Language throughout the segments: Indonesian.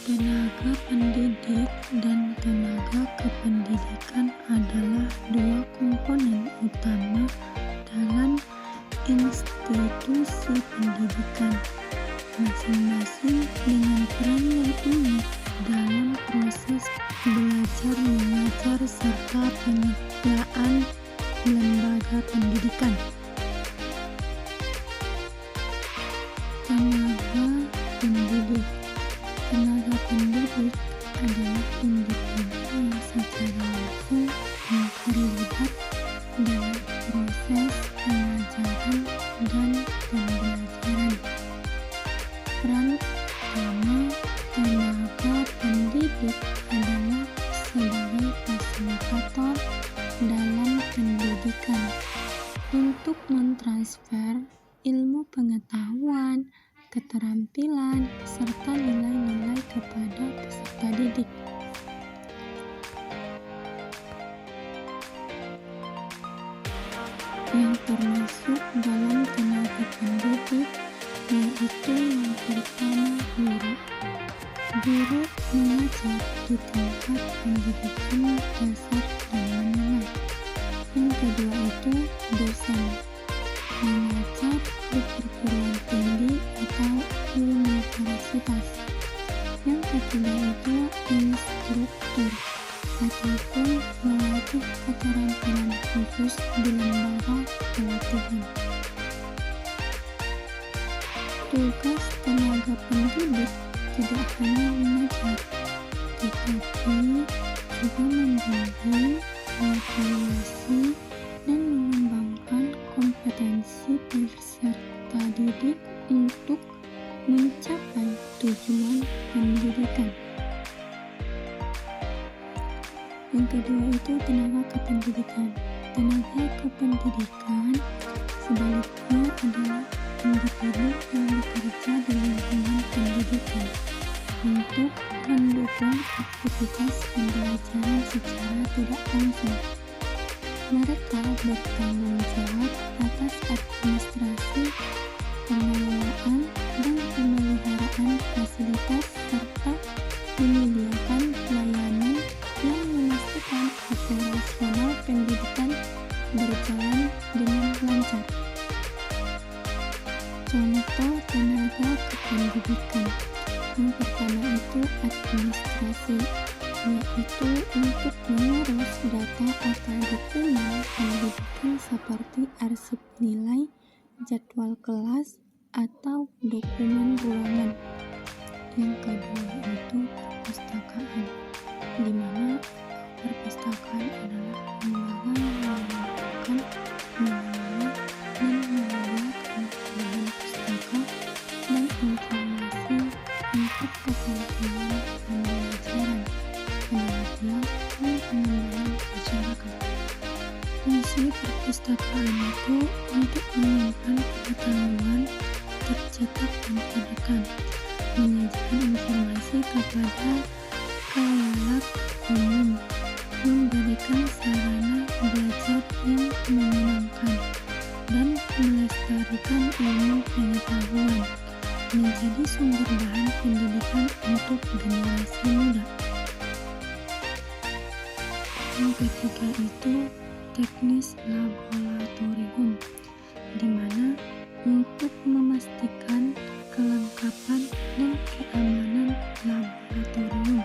Tenaga pendidik dan tenaga kependidikan adalah dua komponen utama dalam institusi pendidikan, masing-masing dengan peran yang unik dalam proses belajar mengajar serta penyediaan lembaga pendidikan. Tenaga pendidik adalah individu yang secara langsung terlibat dalam proses pengajaran dan pembelajaran. Peran utama tenaga pendidik adalah sebagai fasilitator dalam pendidikan untuk mentransfer ilmu pengetahuan, keterampilan, serta nilai-nilai kepada peserta didik. Yang termasuk dalam tenaga pendidik yaitu yang pertama guru. Guru mengajar di tingkat pendidikan dasar dan menengah. Yang kedua itu dosen, mengajar di perguruan tinggi atau universitas. Yang ketiga itu instruktur ataupun melatih keterampilan khusus di lembaga pelatihan. Tugas tenaga pendidik tidak hanya mengajar, tetapi juga membimbing, mengevaluasi, dan mengembangkan kompetensi peserta didik untuk mencapai tujuan pendidikan. Yang kedua itu tenaga kependidikan. Tenaga kependidikan sebaliknya adalah individu yang bekerja di lingkungan pendidikan untuk mendukung aktivitas pembelajaran secara tidak langsung. Mereka bertanggung jawab atas administrasi, pengelolaan, dan pemeliharaan fasilitas serta menyediakan pelayanan yang memastikan operasional pendidikan berjalan dengan lancar. Contoh tenaga kependidikan. Yang pertama itu administrasi, yaitu untuk mengurus data atau dokumen pendidikan seperti arsip nilai, jadwal kelas, atau dokumen ruangan. Yang kedua itu perpustakaan, di mana perpustakaan adalah lembaga yang mengumpulkan, mengelola, dan menyediakan bahan pustaka dan informasi untuk kepentingan pembelajaran, penelitian, dan pengembangan masyarakat. Fungsi perpustakaan itu untuk menyimpan pengetahuan tercetak dan perekam, menyajikan informasi kepada khalayak umum, memberikan sarana belajar yang menyenangkan, dan melestarikan ilmu pengetahuan, menjadi sumber bahan pendidikan untuk generasi muda. Yang ketiga itu teknis laboratorium, di mana untuk memastikan kelengkapan dan keamanan laboratorium.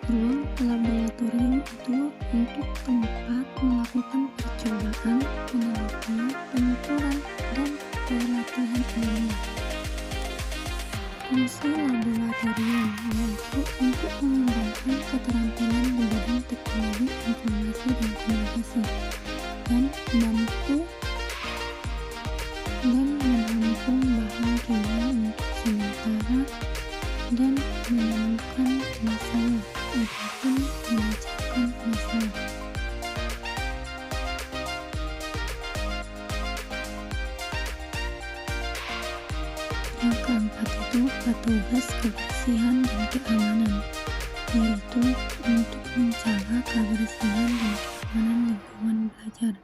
Ruang laboratorium itu untuk tempat melakukan percobaan, penelitian, pengukuran, dan pelatihan ilmiah. Fungsi laboratorium yaitu untuk mengembangkan keterampilan di bidang teknologi informasi dan komunikasi dan menampung bahan kimia untuk sementara dan menemukan masalah ataupun memecahkan masalah. Yang keempat itu petugas kebersihan dan keamanan, yaitu untuk menjaga kebersihan dan keamanan lingkungan belajar.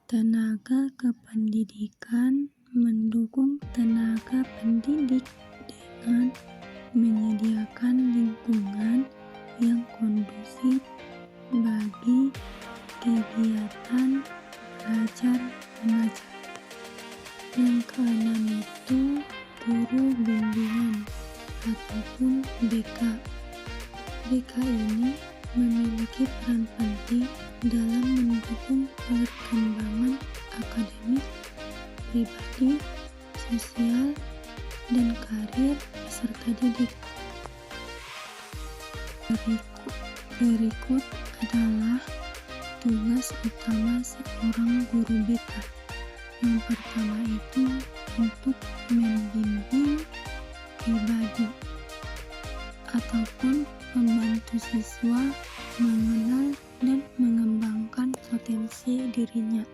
Tenaga kependidikan mendukung tenaga pendidik dengan menyediakan lingkungan yang kondusif bagi kegiatan belajar mengajar. Yang keenam itu guru bimbingan ataupun BK. BK ini memiliki peran penting dalam mendukung perkembangan akademik, pribadi, sosial, dan karir peserta didik. Berikut adalah tugas utama seorang guru BK. Yang pertama itu untuk membimbing pribadi ataupun membantu siswa mengenal dan mengembangkan potensi dirinya,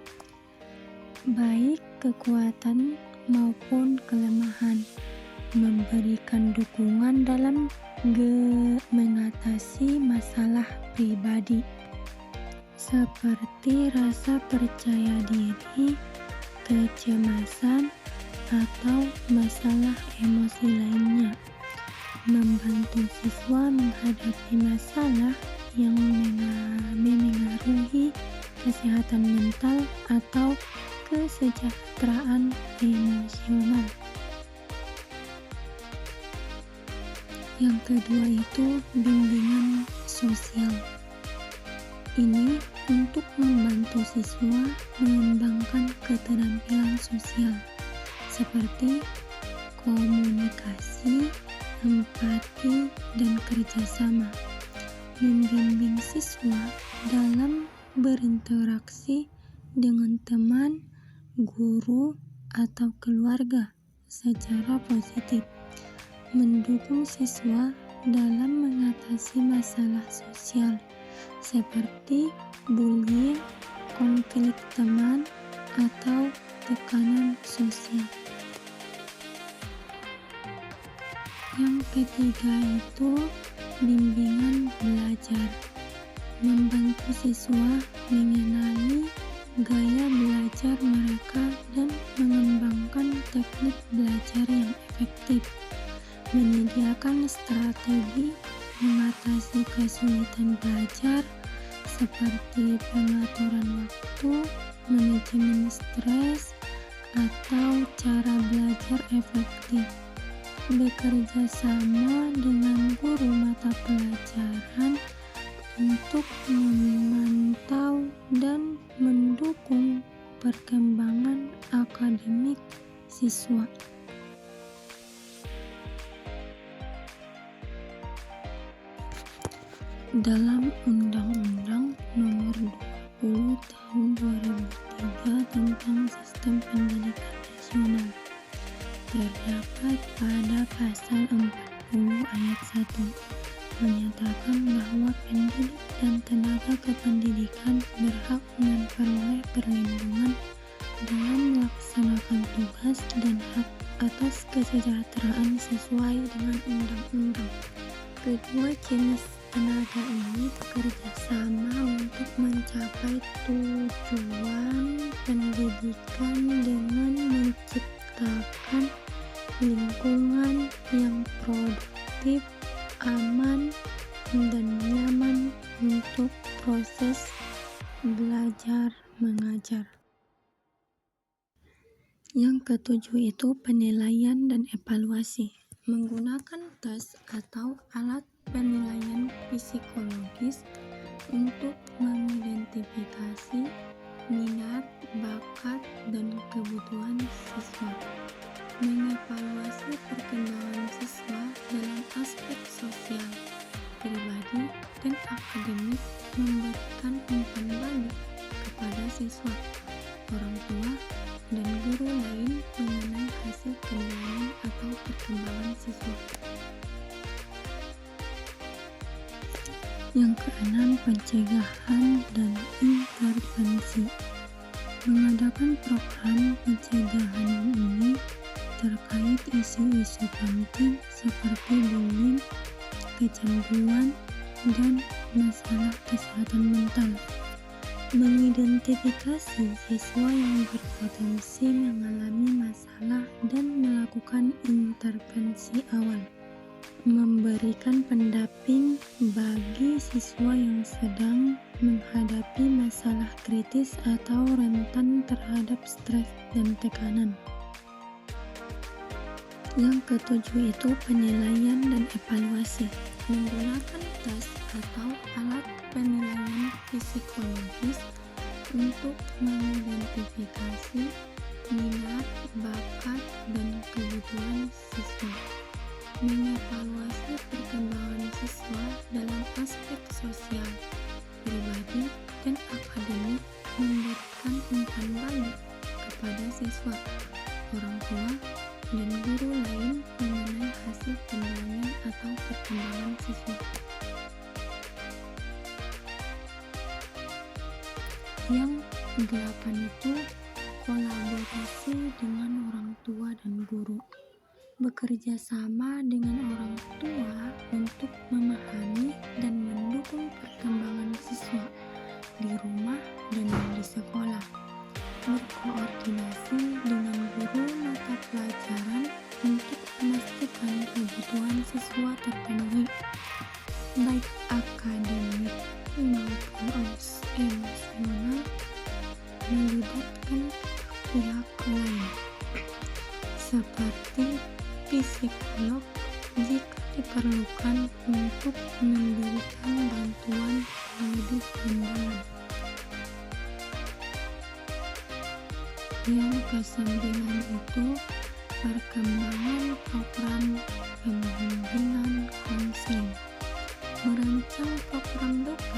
baik kekuatan maupun kelemahan, memberikan dukungan dalam mengatasi masalah pribadi seperti rasa percaya diri, kecemasan, atau masalah emosi lainnya, membantu siswa menghadapi masalah yang memengaruhi kesehatan mental atau kesejahteraan emosional. Yang kedua itu bimbingan sosial. Ini untuk membantu siswa mengembangkan keterampilan sosial seperti komunikasi, empati, dan kerjasama, membimbing siswa dalam berinteraksi dengan teman, guru, atau keluarga secara positif, mendukung siswa dalam mengatasi masalah sosial seperti bullying, konflik teman, atau tekanan sosial. Yang ketiga itu bimbingan belajar, membantu siswa mengenali gaya belajar mereka dan mengembangkan teknik belajar yang efektif, menyediakan strategi mengatasi kesulitan belajar seperti pengaturan waktu, manajemen stres, atau cara belajar efektif, bekerja sama dengan guru mata pelajaran untuk memantau dan mendukung perkembangan akademik siswa. Dalam Undang-Undang Nomor 20 Tahun 2003 tentang Sistem Pendidikan Nasional, terdapat pada pasal 40 ayat 1 menyatakan bahwa pendidik dan tenaga kependidikan berhak memperoleh perlindungan dalam melaksanakan tugas dan hak atas kesejahteraan sesuai dengan undang-undang. Kedua jenis tenaga ini bekerja sama untuk mencapai tujuan pendidikan dengan menciptakan lingkungan yang produktif, aman, dan nyaman untuk proses belajar mengajar. Yang ketujuh itu penilaian dan evaluasi, menggunakan tes atau alat penilaian psikologis untuk mengidentifikasi minat, bakat, dan kebutuhan siswa, mengevaluasi perkembangan siswa dalam aspek sosial, pribadi, dan akademik, memberikan umpan balik kepada siswa, orang tua, dan guru lain mengenai hasil penilaian atau perkembangan siswa. Yang keenam, pencegahan dan intervensi. Mengadakan program pencegahan ini terkait isu-isu penting seperti bullying, kecanduan, dan masalah kesehatan mental. Mengidentifikasi siswa yang berpotensi mengalami masalah dan melakukan intervensi awal. memberikan pendamping bagi siswa yang sedang menghadapi masalah kritis atau rentan terhadap stres dan tekanan. Yang ketujuh itu penilaian dan evaluasi. Menggunakan tes atau alat penilaian psikologis untuk mengidentifikasi minat, bakat, dan kebutuhan siswa. Mengevaluasi perkembangan siswa dalam aspek sosial, pribadi, dan akademik, memberikan umpan balik kepada siswa, orang tua, dan guru lain mengenai hasil penilaian atau perkembangan siswa. Yang kedelapan itu kolaborasi dengan orang tua dan guru. Bekerja sama dengan orang tua untuk memahami dan mendukung perkembangan siswa di rumah dan di sekolah. Berkoordinasi dengan guru mata pelajaran untuk memastikan kebutuhan siswa terpenuhi, baik akademik maupun emosional, melibatkan pihak lain seperti psikolog jika diperlukan untuk memberikan bantuan lebih mendalam. Yang kesembilan itu perkembangan program pembimbingan konseling. Merancang program BK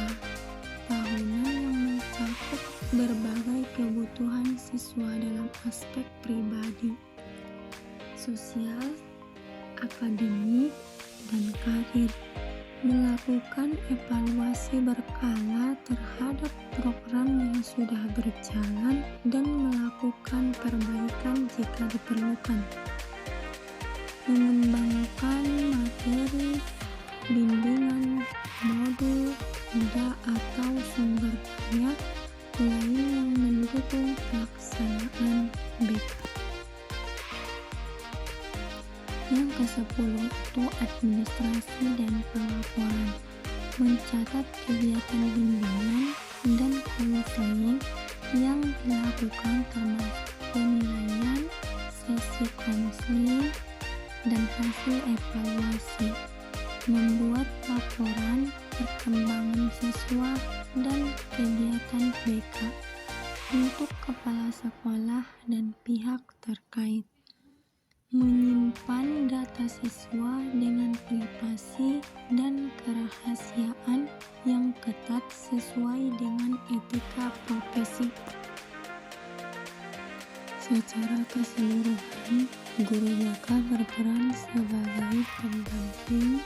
tahunan yang mencakup berbagai kebutuhan siswa dalam aspek pribadi, sosial, akademik, dan karir. Melakukan evaluasi berkala terhadap program yang sudah berjalan dan melakukan perbaikan jika diperlukan. Mengembangkan materi, bimbingan, modul, atau sumber daya lain yang mendukung pelaksanaan BK. Yang ke-10 itu administrasi dan pelaporan. Mencatat kegiatan bimbingan dan konseling yang dilakukan termasuk penilaian, sesi konseling, dan hasil evaluasi. Membuat laporan perkembangan siswa dan kegiatan BK untuk kepala sekolah dan pihak terkait. Menyimpan data siswa dengan privasi dan kerahasiaan yang ketat sesuai dengan etika profesi. Secara keseluruhan, guru BK berperan sebagai pendamping,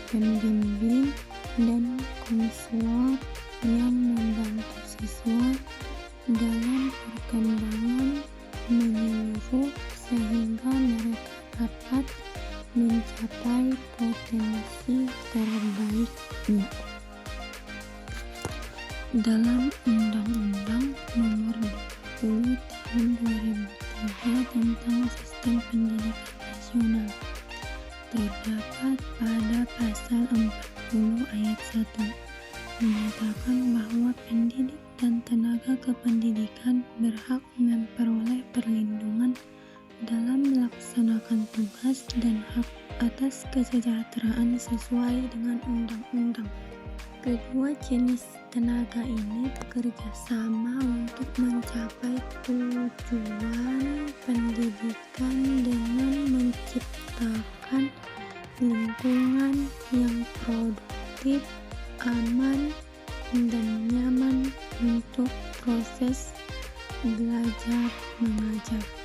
pembimbing, dan konselor yang membantu siswa dalam perkembangan menyeluruh sehingga mereka dapat mencapai potensi terbaiknya. Dalam Undang-Undang Nomor 20 Tahun 2003 tentang Sistem Pendidikan Nasional, terdapat pada pasal 40 ayat 1 menyatakan bahwa pendidik dan tenaga kependidikan berhak memperoleh perlindungan dalam melaksanakan tugas dan hak atas kesejahteraan sesuai dengan undang-undang. Kedua jenis tenaga ini bekerja sama untuk mencapai tujuan pendidikan dengan menciptakan lingkungan yang produktif, aman, dan nyaman untuk proses belajar mengajar.